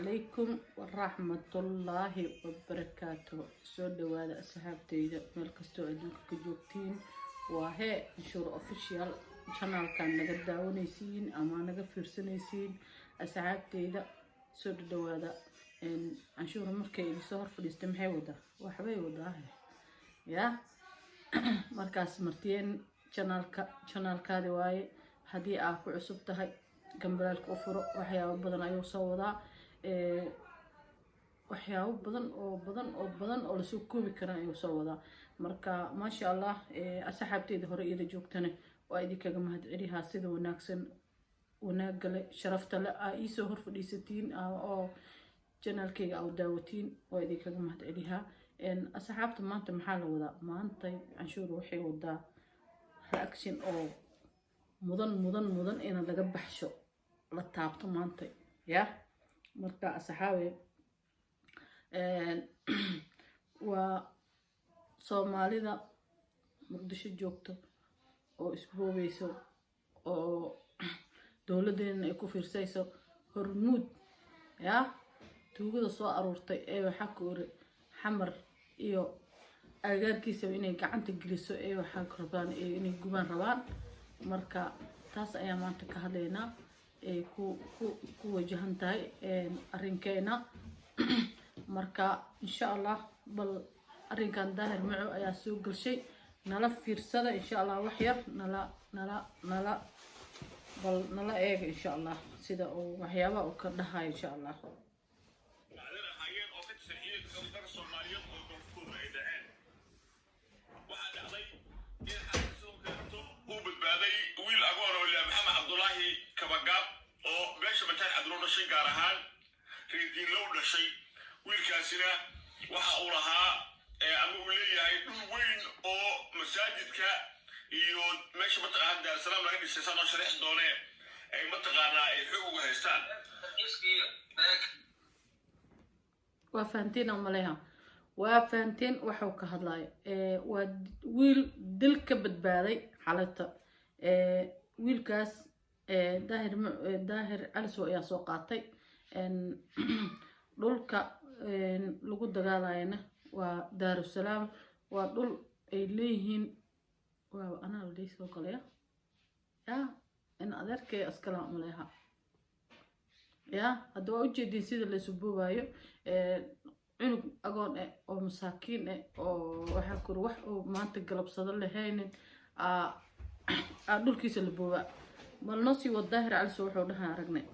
عليكم ورحمة الله وبركاته. سود وهذا أصحابتي ملكستو أدوك كجوكتين وهي نشور أوفيشيال channel كان نقد داونيسين أما نقد فرسنيسين أصحابتي ده سود وهذا إن نشور مركي يصور في الاستماع وده وحبي وده يا مركز مرتين channel كذا واي هدي أكو عصبتها جنبالك أفرق وحياة بدن أيو صودا وحياة بدن أو لسوكو بكرة أيو صودا مركا ما شاء الله أصحابتي ظهر إذا جوكتنا وأيدي كجمهد عليها سيد وناكسن وناقل شرفت لا إيسو هرف ليستين أو جنال كي أو داوتين وأيدي كجمهد عليها إن أصحابت ما أنت محل ودا ما أنت عشور وحي ودا رأكشن أو مدن إن laga baxsho la taabto maanta ya marka asxaabe waa Soomaalida Muqdisho joogto oo isboobeyso oo dawladeena ay ku fiirsayso hormuud ya tuugada soo aroortay ee waxa ku xamar iyo agaarkiisa inay gacanta geliso ee waxa ka rabaan inay gubaan rabaan marka taas ayaa maanta ka hadlayna ee ku wajahan tahay arrinkeena marka insha Allah bal arrinkan daahir macu ayaa soo galshay nala fiirsada insha Allah wax yar nala eeg insha Allah sida oo waxyaabo oo ka dhahay insha Allah gaarahaan reediin loo dhashay wiilkaasina waxa uu lahaa ama uu leeyahay dhul weyn oo masaajidka iyo meesha mataqaanaa Daar Salaam laga dhisay sano sharax doone ay mataqaanaa ay xog uga haystaan waa faanteen waxuu ka hadlay waa wiil dil ka badbaaday xalalta wiilkaas daahir caliso ayaa soo qaatay dhulka lagu dagaalayna waa Daar Salaam waa dhul ay leeyihiin waa ana la soo kale ya in adeerkay askala umaleeha ya hadoo u jeedin sida la subuubayo cunug agoon oo masaakiin oo waxa ku wax oo maanta galabsado lahaynin dhulkiisa la buuba malnosi wadaahir caliso wuxuu dhahaa aragnay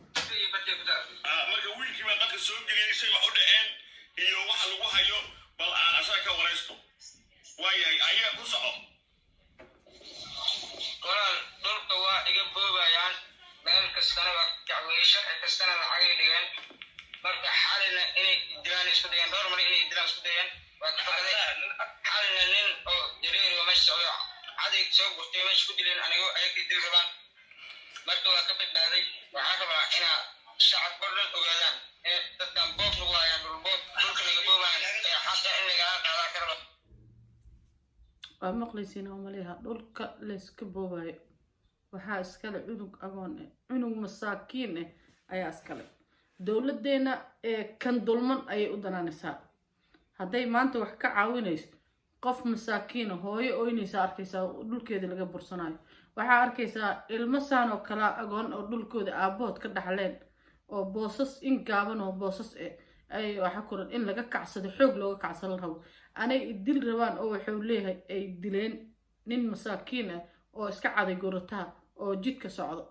marka wiilkii baa qadka soo geliyay wax u dhaceen iyo wax lagu hayo bal aan asaga ka wareysto waayahay ayaa ku soco qoraal dhulka waa iga boobayaan meel kastana waa kacweysha kastana lacag dhigan marka xalina inay dilaan isku dayaan dhowr mar inay dilaan isku dayaan waa ka faqaday xalina nin oo jareer oo meesha soo cadig soo gurtay meesha ku dileen aniga ay ka dil rabaan marka waa ka badbaaday waxaa rabaa inaa shacab badan ogaadaan dadkan boob lagu hayaan dhulka laga boobayaan xataa in laga qaadaa ka rabo waa maqlaysiin oo maleeha dhulka la iska boobayo waxaa iskale cunug agoon cunug masaakiin ayaa iskale dawladeena kan dulman ayay u danaanaysaa hadday maanta wax ka caawinayso qof masaakiin hooyo ooynaysa arkaysaa dhulkeeda laga bursanayo waxaa arkaysaa ilmo saan oo kala agoon oo dhulkooda aabood ka dhaxleen oo boosas in gaaban oo boosas ay waxa kuran in laga kacsado xoog looga kacsado rabo anay dil rabaan oo wuxuu leeyahay ay dileen nin masaakiin oo iska caday gorotaa oo jidka socdo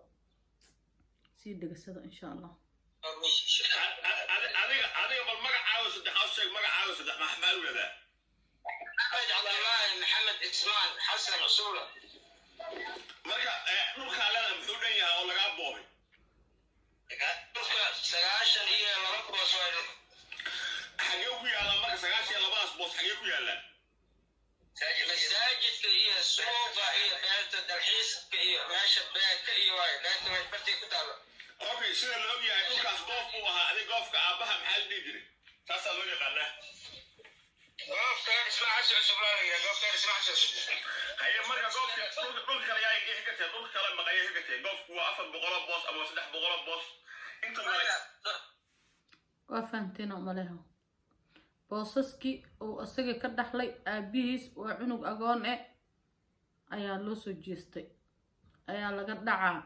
si dhagasada insha Allah adiga bal magacaaga saddexaad sheeg magacaaga saddex maxmal wada محمد إسماعيل حسن رسوله marka dhulka leena muxuu dhan yahay oo laga boobay dhulka 9 iyo 2 boos waa xagee ku yaala marka 9 iyo 2 boos xagee ku yaala masaajidka iyo suuqa iyo beerta dalxiiska iyo meesha beerta iyo way beerta way bartay ku taalo okay sida loo yahay dhulkaas goof uu ahaa adiga goofka aabaha maxaa la dhigi jiray taas loo yaqaanaa goofka ismaaciil cusublaan iyo goofka ismaaciil cusub haye marka goofka dhulka kale ay ka dhulka kale maqay ka tagtay goofku waa 400 boos ama 300 boos inta وفهمتنا مالها بوسسكي أو أسجى كدحلي أبيس وعنق أجان أيا لوسو جيستي أيا لقد دعا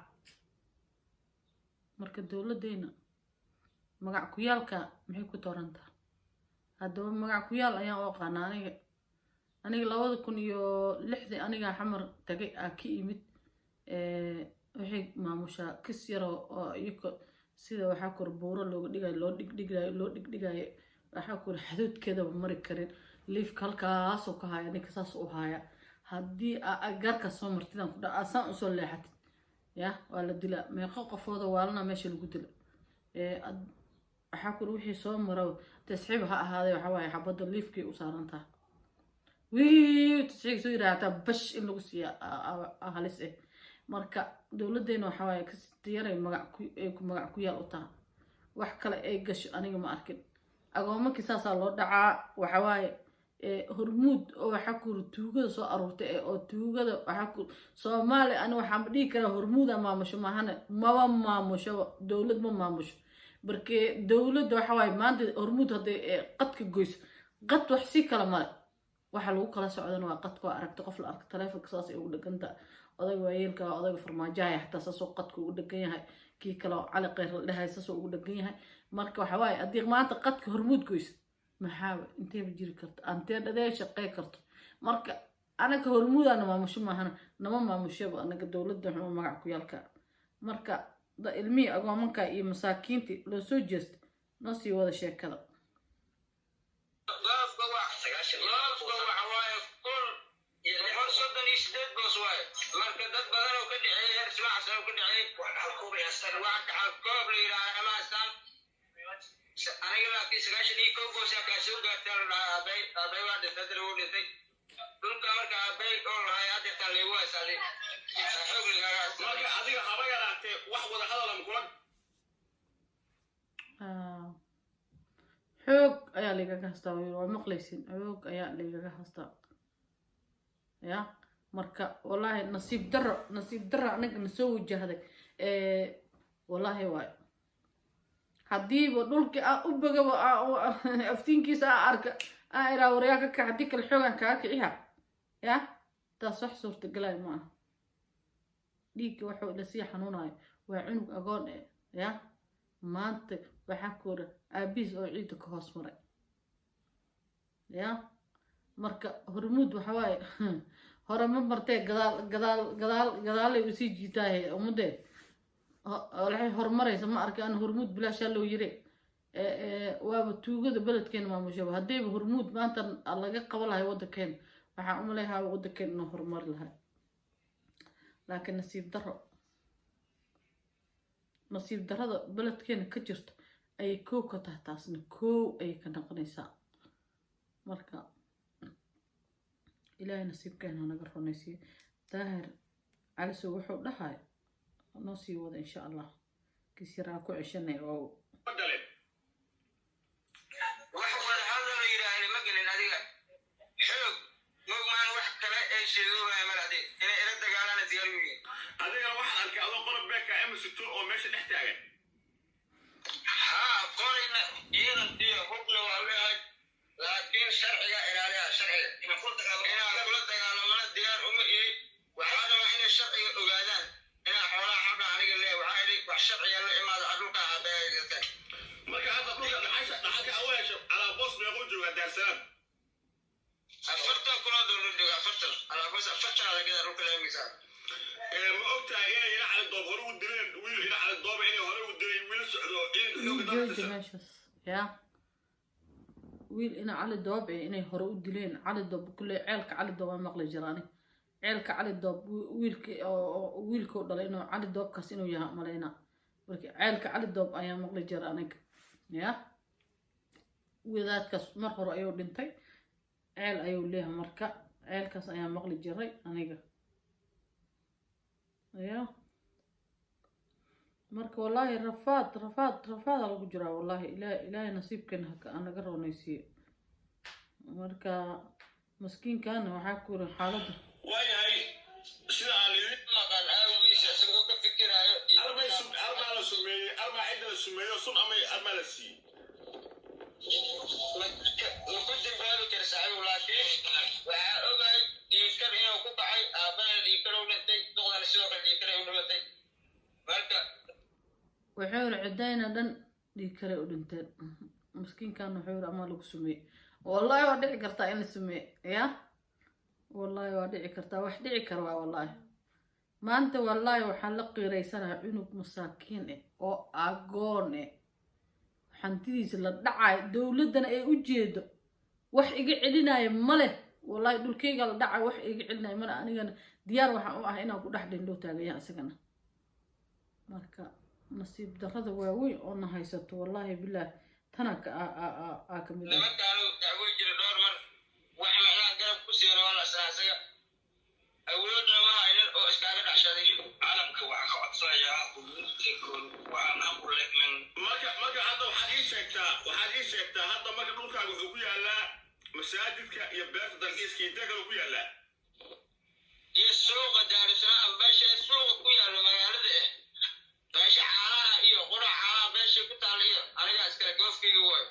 مركز الدولة دينا مقع كيالك محيكو تورنتا هادو مقع كيال أيا وقانا أنا لواد كن يو لحظة أنا حمر تجي أكيد مت وحي maamusha kis yaro oo iyako sida waxa kor buuro loo dhigay waxa kor xadudkeeda mari karin leaf kalkaas oo ka haya ninka saas u haya hadii agarka soo martidan ku dhacsan u soo leexatid ya wala dila meeqa qofooda waalna meesha lagu dilo waxa kor wixii soo maro tasxiib ha ahaaday waxa way xabada leafkii u saarantaa tasxiib soo yiraahdaa bash in lagu siiya halis marka dawladeena waxa way ka diyaray magac ku yaal u taa wax kale ay gasho aniga ma arkin agoomo kiisaasa loo dhacaa waxa way hormuud oo waxa ku tuugada soo aruurtay oo tuugada waxa ku Soomaali ana waxa ma dhigi kara hormuud ama maamusho mahana ma maamusho dawlad ma maamusho barkee dawladda waxa way maanta hormuud haday qadka goys qad wax si kala ma waxa lagu kala socdana waa qadka aragta qof la arka taleefanka saas ay ugu dhaganta oday waayelka oday farmaajaha xataa saasoo qadku u dhagan yahay kii kale cali qeyr la dhahay saasoo ugu dhagan yahay marka waxa way adiq maanta qadka hormuud goys maxaa intee jiri karto antee dhaday shaqay karto marka anaga hormuudana maamusho maahana nama maamusho anaga dawladda waxaan magac ku yaalka marka da ilmi agoomanka iyo masaakiinti loo soo jeest noo sii wada sheekada marka dad badan oo ka dhicay heer simac soo ka dhicay waxa ku beestan waxa ka koob leeyahay ama astaan aniga la kii sagaashan iyo koob goosha ka soo gaartay abay waa dad loo dhintay dhulka marka abay oo lahay hadda tan leeyo waasaaday marka adiga haba yaraatay wax wada hadal am kulan xoog ayaa liiga haystaa waa maqlaysin xoog ayaa liiga haystaa ya marka wallahi nasiib darro anaga nasoo wajahday wallahi waay hadii dhulki u bagaba aftiinkiisa arka ira waryaaka ka hadii kala xoogan ka kiciha ya taas wax suurtagalay ma aha dhiig wuxuu la sii xanuunayo waa cunug agoon ya maanta waxa koor aabis oo ciid ka hoos maray ya marka hormuud waxa waay hore ma martay gadaal ay u sii jiitay umade waxay hormaraysa ma arka aan hormuud bilaash loo yiri waaba tuugada beledkeena maamusho hadii hormuud maanta laga qabalahay wadakeen waxa u maleeyahay wadakeen inuu horumar lahay laakiin nasiib darrada beledkeena ka jirto ay koow ka tahay taasna koow ay ka noqonaysaa marka إلهي نصيب كان هنا قرنيسي داهر على سوق وحو دحاي نصي وضع إن شاء الله كسير أكو عشان أو وحول هذا يراهن مقل هذه حب مجمع واحد كلا إيش يدور يا ملادي أنا إلى دجالنا ديالي هذه واحد على كأضو قرب بك أم ستون أو ماشي نحتاجه ها قرينا يلا حكنا وعليها لكن شرعي إرادة شرعي المفروض إن كل دجالنا ديال أمي وهذا ما إن الشرعي أجادان إن حولا حبنا عليك اللي وعائلي والشرعي اللي ما عدوك هذا يجتك marka hadda dhaxalka awaash ala boos ma ugu jooga daarsan afarta kula dowladda afarta ala boos afarta laga ruuka leemisa ma ogtahay inay ila cali doob hore u direen wiil ila cali doob inay hore u direen wiil socdo ya wiil ina cali doob inay hore u dileen cali doob kulli ceelka cali doob ma maqli jiraan ceelka cali doob wiilka dhalay inuu cali doobkaas inuu yahay maleena marka ceelka cali doob ayaa maqli jiraan ya wadaadkaas mar hore ayuu dhintay ceel ayuu leeyahay marka ceelkaas ayaa maqli jiray aniga ya marka wallahi rafaad lagu jiraa wallahi ilaahay nasiibkeena anaga roonaysiyo marka maskiinkan waxa ku rin xaaladda waayahay sida aan idin maqan awgiisa isagoo ka fikirayo arma la sumeeyo sun ama la sii وحور عدينا دن دي كلا ودنتين مسكين كانوا حور أما لو سمي والله ودعي كرتا إن سمي يا والله ودعي كرتا وحدعي كروا والله ما أنت والله وحلقي ريسنا عنق مساكين أو أقون حنتيس للدعاء دولتنا أي وجد وح يقعدنا مله والله دول كي قال دعاء وح يقعدنا مله أنا ديار وح هنا أقول أحد لو تاجي سكنا مركا نصيب درده واوي أنا هيست والله بالله تناك أكمل لما كانوا دعوة جل دور مر وإحنا أنا قرب كسير وأنا أساسية أولادنا ما عيل أو إسكاك عشري عالم كوا خاط صايا ويكون وأنا أقول لك من marka hadda waxaad ii sheegtaa hadda marka dhulkaaga wuxuu ku yaalaa masaajidka iyo beerta dalxiiska intee kale ku yaalaa iyo suuqa daarusalaam beesha suuqa ku yaala magaalada beesha caanaha iyo qura caanaha beesha ku taaliyo aniga iskale goofkayga way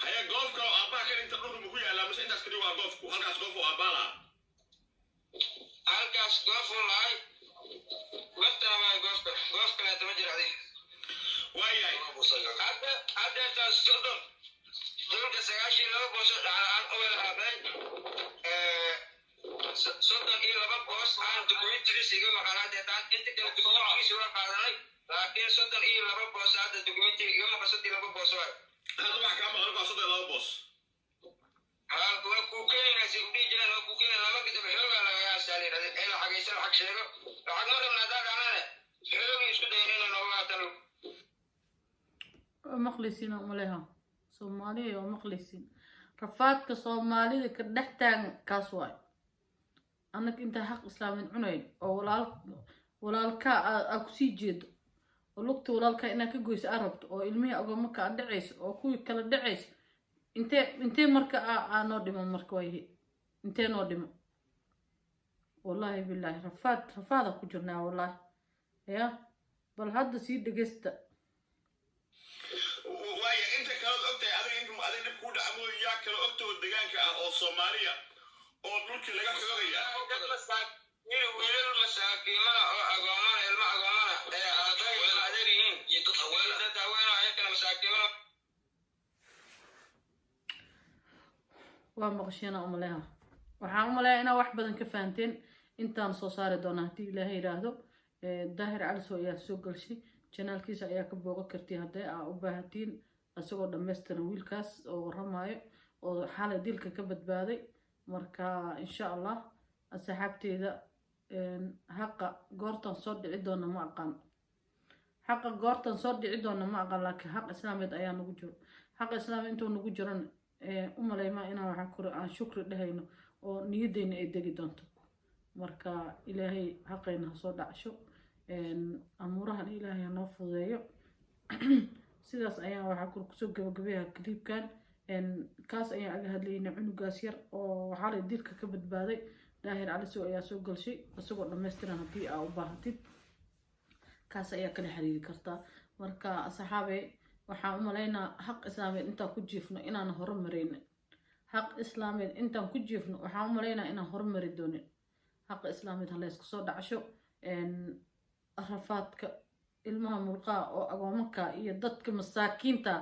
haya goofka oo aabbaha ka inta dhulka ku yaalaa mise intaas kadib waa goofku halkaas goof oo aabbaha lahaa halkaas goof lahay goftana waa goofka goofkana dama jira adig waayahay hadda taas sodon dhulka 92 boos dhacaan oo lahaabay sodon iyo laba boos aan dukumeentigiisa maqanaad daan inta kale dukumeentigiisa waa qaadanay laakiin sodon iyo laba boos hadda dukumeentigiisa maqasadi laba boos waa hadda wax ka maqan waa sodon laba boos waa ku keenayna si u dhijiraan oo ku keenay laba gidab xooga laga saalay in la xageysan xaq sheego lacag ma rabna daadana xooga isku daynayna noo waatan مخلصين أملها Soomaaliya oo maqlaysin rafaadka Soomaalida ka dhaxtaan kaas waay anag inta xaq islaamin cunay oo walaalka aad ku sii jeedo oo lugta walaalka inaad ka goyso arabto oo ilmihi agama ka dhacayso oo kuwi kala dhacayso intee marka noo dhimo marka way intee noo dhimo wallahi billahi rafaada ku jirnaa wallahi ya bal hadda sii dhageysta waayo inta kale ogtay adiga dib ku dhacmo yaa kale ogtoo deegaanka ah oo Soomaaliya oo dhulkii laga xogaya wiilal masaakiimana oo agoomana ilma agoomana ee aaday adeerihiin iyo dad haween ay kala masaakiimana waa maqashina umaleha waxaan umaleeyaa inaa wax badan ka fahanteen intaan soo saari doona hadii Ilaahay yiraahdo daahir cali soo ayaa soo galshay channelkiisa ayaa ka booqan kartii haddii aad u baahatiin asagoo dhameystiran wiilkaas oo waramayo oo xaalad dilka ka badbaaday marka insha Allah asxaabteeda haqa goortan soo dhici doona ma aqaan haqa goortan soo dhici doona ma aqaan laakiin haq islaameed ayaa nagu jiro haq islaam intuu nagu jiran umaleyma inaan waxa kore aan shukri dhahayno oo niyadeyna ay degi doonto marka Ilaahay haqayna soo dhacsho amurahan Ilaahay noo fudeeyo sidaas ayaa waxa ku soo gabagabeeyaa clipkan kaas ayaa aga hadlayna cunugaas yar oo waxa la dilka ka badbaaday daahir cali soo ayaa soo galshay asagoo dhameystiran hadii aad u baahatid kaas ayaa kala xiriiri kartaa marka asxaabe waxaan u maleynaa xaq islaameed inta ku jiifno inaan horumareyno xaq islaameed intaan ku jiifno waxaan u maleynaa inaan horumari doonin xaq islaameed hala isku soo dhacsho rafaadka ilmaha mulqaa oo agoomanka iyo dadka masaakiinta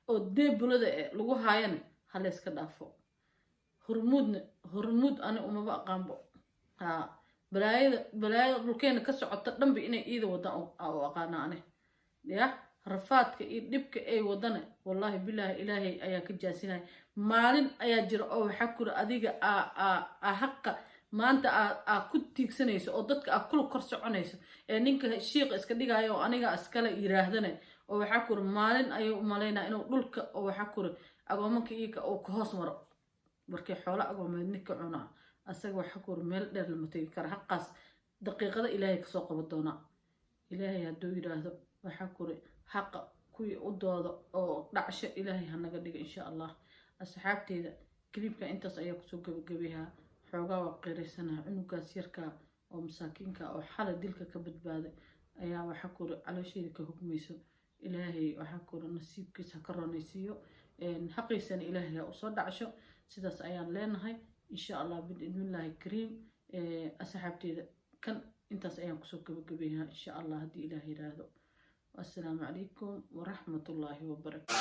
oo deebulada lagu haayana hala iska dhaafo hormuud ani umaba aqaanbo balaayada dhulkeena ka socota dhanba inay iida wadaan oo aqaana ane ya rafaadka iyo dhibka ay wadana wallahi billahi ilaahay ayaa ka jaasinay maalin ayaa jira oo waxa kula adiga haqa maanta ku tiigsanayso oo dadka kula kor soconayso ee ninka sheekh iska dhigayo oo aniga iskala yiraahdana oo waxa kula maalin ayuu u maleynaa inuu dhulka oo waxa kula agoomanka iyaga oo ka hoos maro markay xoolo agoomeed ninka cunaa asaga waxa kula meel dheer lama tagi kara xaqaas daqiiqada ilaahay ka soo qaban doona ilaahay hadduu yiraahdo waxa kula haqa kuwii u doodo oo dhacsho ilaahay hanaga dhigo insha Allah asxaabteeda clipka intaas ayaa kusoo gabagabeeyaa xoogaa waa qeeraysanaha cunugaas yarka oo masaakiinka oo xala dilka ka badbaaday ayaa waxa kula caloosheeda ka hugmayso ilaahay waxa kula nasiibkiisa ka roonaysiiyo xaqiisana ilaahay u soo dhacsho sidaas ayaan leenahay insha Allah bidnillaahi kariim asxaabteeda kan intaas ayaan kusoo gabagabeeyaa insha Allah hadii ilaahay yiraahdo والسلام عليكم ورحمة الله وبركاته.